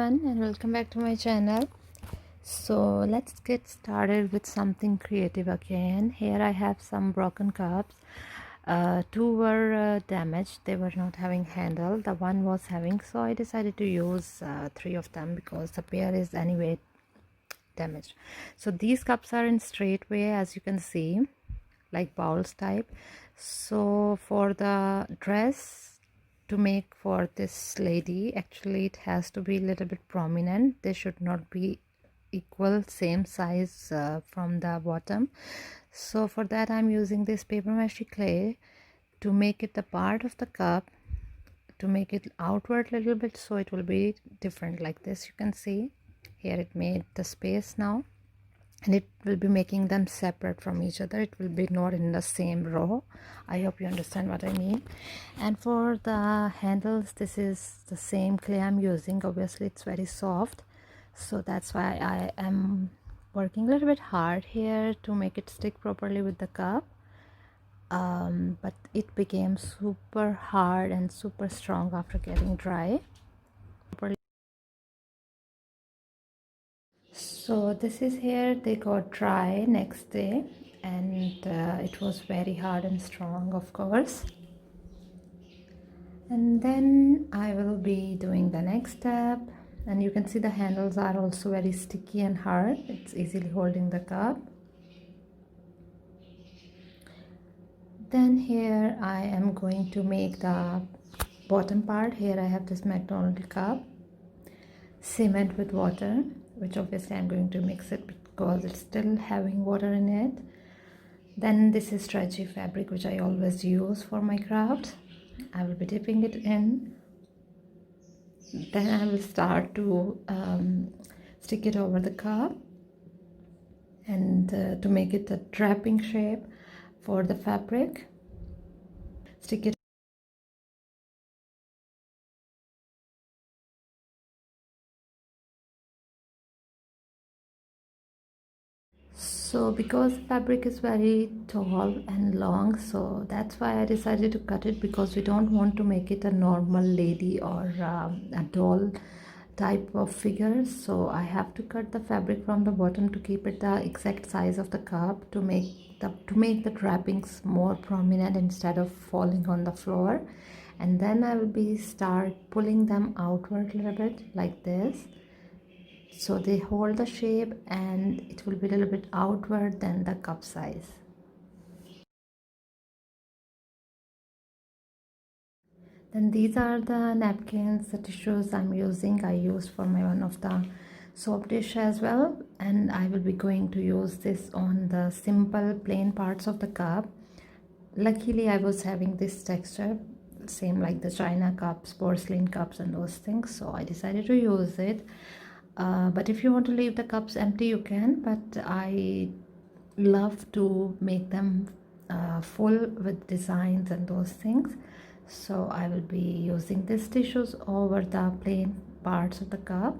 everyone, and welcome back to my channel. So let's get started with something creative again. Here I have some broken cups. Two were damaged. They were not having handle. The one was having, so I decided to use three of them because the pair is anyway damaged. So these cups are in straight way, as you can see, like bowls type. So for the dress to make for this lady, actually it has to be a little bit prominent. They should not be equal, same size from the bottom. So for that I'm using this paper mache clay to make it the part of the cup, to make it outward a little bit, so it will be different like this. You can see here it made the space now, and it will be making them separate from each other. It will be not in the same row. I hope you understand what I mean. And for the handles, this is the same clay I'm using. Obviously it's very soft, so that's why I am working a little bit hard here to make it stick properly with the cup. But it became super hard and super strong after getting dry. So this is here, they got dry next day, and it was very hard and strong, of course. And then I will be doing the next step, and you can see the handles are also very sticky and hard. It's easily holding the cup. Then here I am going to make the bottom part. Here I have this McDonald's cup, cement with water, which obviously I'm going to mix it because it's still having water in it. Then this is stretchy fabric, which I always use for my crafts. I will be dipping it in. Then I will start to stick it over the cup, and to make it a draping shape for the fabric, stick it. So because fabric is very tall and long, so that's why I decided to cut it, because we don't want to make it a normal lady or a doll type of figure. So I have to cut the fabric from the bottom to keep it the exact size of the cup, to make the wrappings more prominent instead of falling on the floor. And then I will be start pulling them outward a little bit like this, so they hold the shape, and it will be a little bit outward than the cup size. Then these are the napkins, the tissues I'm using. I used for my one of the soap dish as well, and I will be going to use this on the simple plain parts of the cup. Luckily I was having this texture, same like the china cups, porcelain cups and those things, so I decided to use it. But if you want to leave the cups empty, you can, but I love to make them full with designs and those things, so I will be using these tissues over the plain parts of the cup.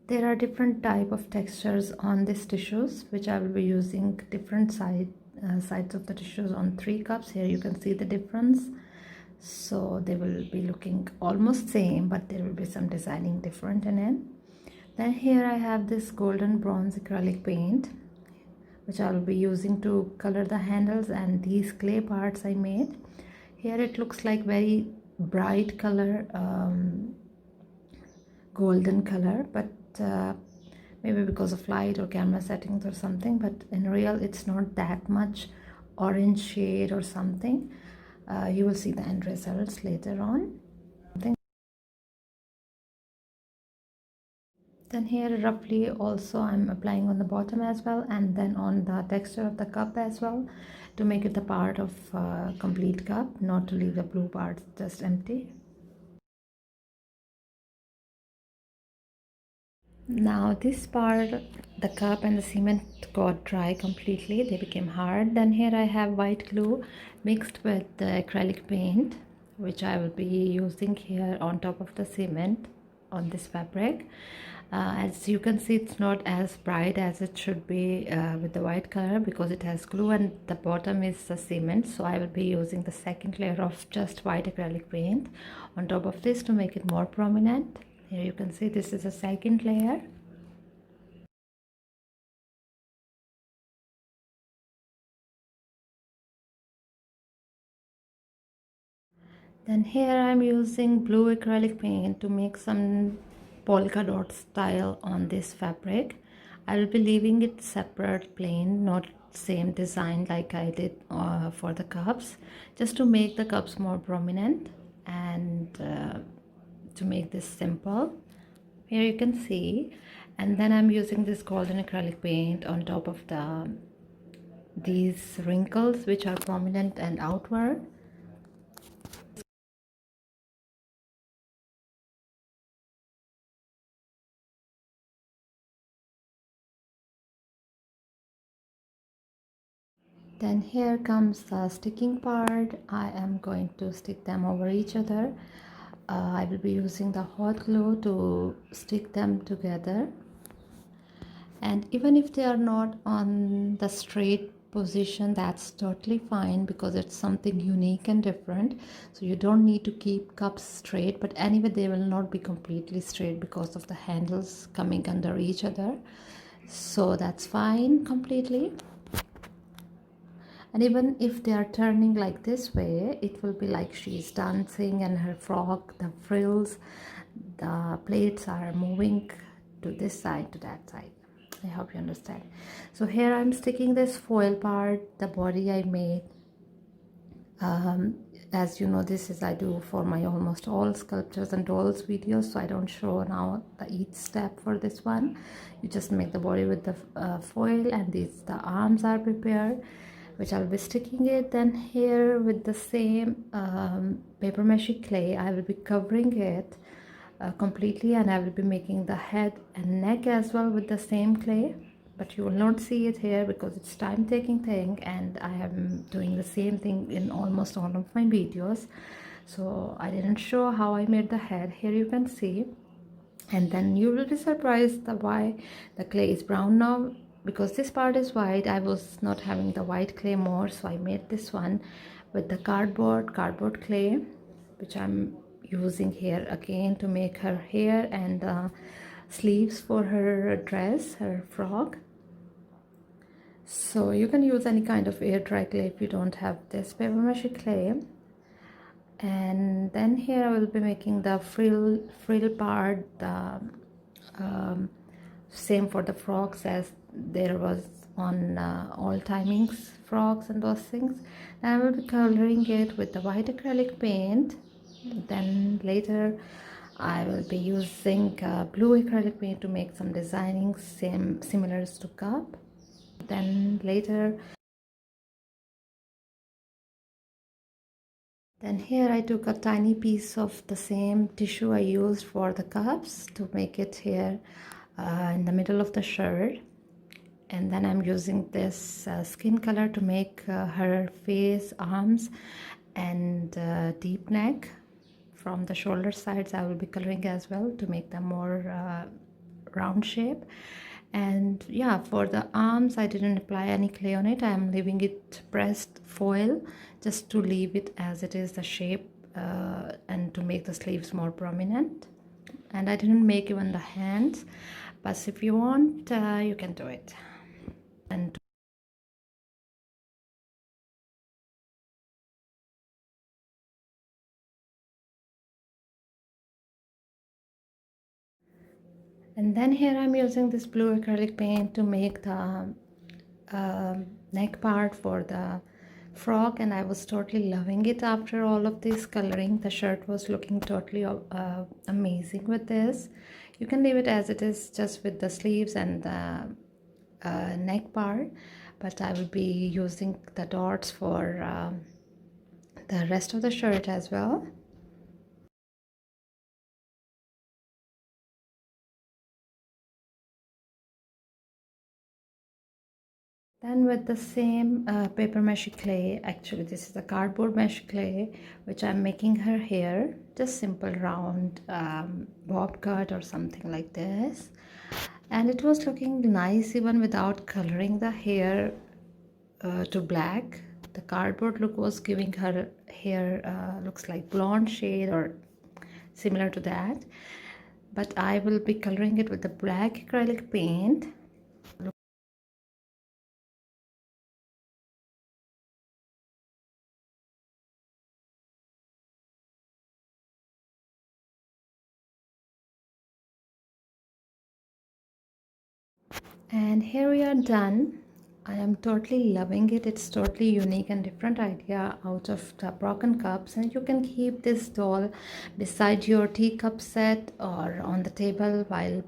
There are different type of textures on these tissues, which I will be using different sides of the tissues on 3 cups. Here you can see the difference. So they will be looking almost same, but there will be some designing different in it. Then here I have this golden bronze acrylic paint, which I will be using to color the handles and these clay parts I made. Here it looks like very bright color, golden color, but maybe because of light or camera settings or something, but in real it's not that much orange shade or something. You will see the end results later on. Then here roughly also I'm applying on the bottom as well, and then on the texture of the cup as well, to make it the part of complete cup, not to leave the blue parts just empty. Now this part, the cup and the cement got dry completely, they became hard. Then here I have white glue mixed with the acrylic paint, which I will be using here on top of the cement on this fabric. As you can see, it's not as bright as it should be with the white color because it has glue and the bottom is the cement. So I will be using the second layer of just white acrylic paint on top of this to make it more prominent. Here you can see this is a second layer. Then here I'm using blue acrylic paint to make some polka dot style on this fabric. I will be leaving it separate plain, not same design like I did for the cups, just to make the cups more prominent and to make this simple. Here you can see, and then I'm using this golden acrylic paint on top of these wrinkles which are prominent and outward. Then here comes the sticking part. I am going to stick them over each other. I will be using the hot glue to stick them together. And even if they are not on the straight position, that's totally fine because it's something unique and different. So you don't need to keep cups straight, but anyway they will not be completely straight because of the handles coming under each other. So that's fine completely. And even if they are turning like this way, it will be like she's dancing and her frock, the frills, the plaits are moving to this side, to that side. I hope you understand. So here I'm sticking this foil part, the body I made. As you know, this is I do for my almost all sculptures and dolls videos, so I don't show now the each step for this one. You just make the body with the foil, and the arms are prepared, which I'll be sticking it. Then here with the same paper mache clay, I will be covering it completely, and I will be making the head and neck as well with the same clay, but you will not see it here because it's time taking thing, and I am doing the same thing in almost all of my videos, so I didn't show how I made the head. Here you can see, and then you will be surprised why the clay is brown now, because this part is white. I was not having the white clay more, so I made this one with the cardboard clay, which I'm using here again to make her hair and sleeves for her dress, her frock. So you can use any kind of air dry clay if you don't have this paper mache clay. And then here I will be making the frill part, the same for the frocks as there was on all timings frocks and those things. And I will be coloring it with the white acrylic paint. Then later I will be using blue acrylic paint to make some designing similar to cup. Then later, then here I took a tiny piece of the same tissue I used for the cups to make it here in the middle of the shirt. And then I'm using this skin color to make her face, arms, and deep neck. From the shoulder sides I will be coloring as well to make them more round shape. And yeah, for the arms I didn't apply any clay on it. I am leaving it pressed foil just to leave it as it is, the shape, and to make the sleeves more prominent. And I didn't make even the hands, but if you want you can do it. And then here I'm using this blue acrylic paint to make the neck part for the frock, and I was totally loving it after all of this coloring. The shirt was looking totally amazing with this. You can leave it as it is just with the sleeves and the neck part, but I will be using the dots for the rest of the shirt as well. Then with the same paper mache clay, actually this is a cardboard mache clay, which I'm making her hair, just simple round bob cut or something like this. And it was looking nice even without coloring the hair to black. The cardboard look was giving her hair looks like blonde shade or similar to that. But I will be coloring it with the black acrylic paint. And here we are done. I am totally loving it. It's totally unique and different idea out of the broken cups, and you can keep this doll beside your teacup set or on the table while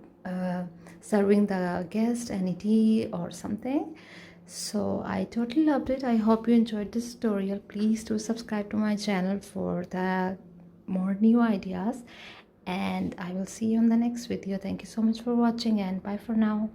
serving the guest any tea or something. So I totally loved it. I hope you enjoyed this tutorial. Please do subscribe to my channel for the more new ideas, and I will see you on the next video. Thank you so much for watching, and bye for now.